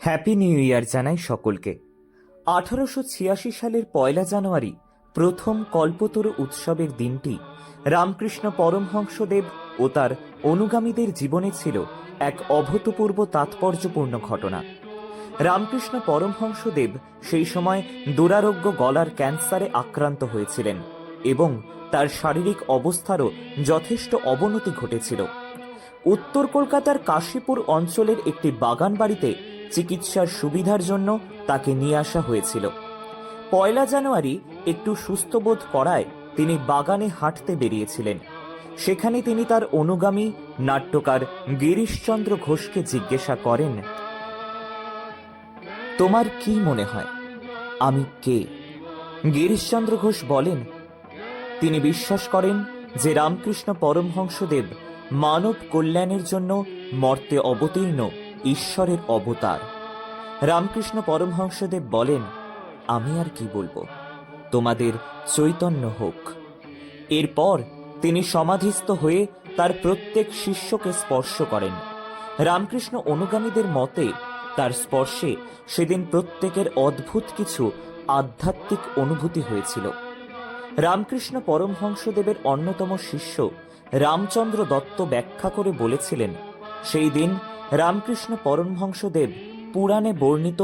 Happy new year জানাই সকলকে। 1886 সালের 1 জানুয়ারি প্রথম কল্পতরু উৎসবের দিনটি রামকৃষ্ণ পরমহংসদেব ও তার অনুগামীদের জীবনে ছিল এক অভূতপূর্ব তাৎপর্যপূর্ণ ঘটনা। রামকৃষ্ণ পরমহংসদেব সেই সময় দুরারোগ্য গলার ক্যান্সারে আক্রান্ত হয়েছিলেন এবং তার শারীরিক অবস্থারও যথেষ্ট অবনতি ঘটেছিল। উত্তর কলকাতার কাশীপুর অঞ্চলের একটি বাগান বাড়িতে চিকিৎসার সুবিধার জন্য তাকে নিয়ে আসা হয়েছিল। 1 জানুয়ারি একটু সুস্থ বোধ করায় তিনি বাগানে হাঁটতে বেরিয়েছিলেন। সেখানে তিনি তার অনুগামী নাট্যকার গিরিশচন্দ্র ঘোষকে জিজ্ঞাসা করেন, তোমার কি মনে হয় আমি কে? গিরিশচন্দ্র ঘোষ বলেন, তিনি বিশ্বাস করেন যে রামকৃষ্ণ পরমহংসদেব মানব কল্যাণের জন্য মর্তে অবতীর্ণ ঈশ্বরের অবতার। রামকৃষ্ণ পরমহংসদেব বলেন, আমি আর কি বলবো, তোমাদের চৈতন্য হোক। এরপর তিনি সমাধিস্থ হয়ে তার প্রত্যেক শিষ্যকে স্পর্শ করেন। রামকৃষ্ণ অনুগামীদের মতে তার স্পর্শে সেদিন প্রত্যেকের অদ্ভুত কিছু আধ্যাত্মিক অনুভূতি হয়েছিল। রামকৃষ্ণ পরমহংসদেবের অন্যতম শিষ্য রামচন্দ্র দত্ত ব্যাখ্যা করে বলেছিলেন, সেই দিন রামকৃষ্ণ পরমহংসদেব পুরাণে বর্ণিত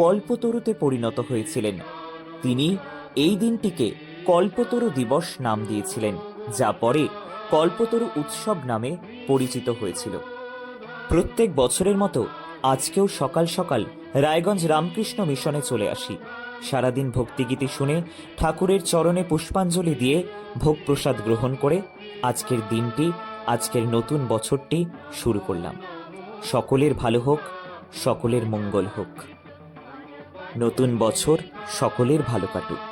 কল্পতরুতে পরিণত হয়েছিলেন। তিনি এই দিনটিকে কল্পতরু দিবস নাম দিয়েছিলেন, যা পরে কল্পতরু উৎসব নামে পরিচিত হয়েছিল। প্রত্যেক বছরের মতো আজকেও সকাল সকাল রায়গঞ্জ রামকৃষ্ণ মিশনে চলে আসি। সারাদিন ভক্তিগীতি শুনে ঠাকুরের চরণে পুষ্পাঞ্জলি দিয়ে ভোগ প্রসাদ গ্রহণ করে আজকের দিনটি, আজকের নতুন বছরটি শুরু করলাম। সকলের ভালো হোক, সকলের মঙ্গল হোক, নতুন বছর সকলের ভালো কাটুক।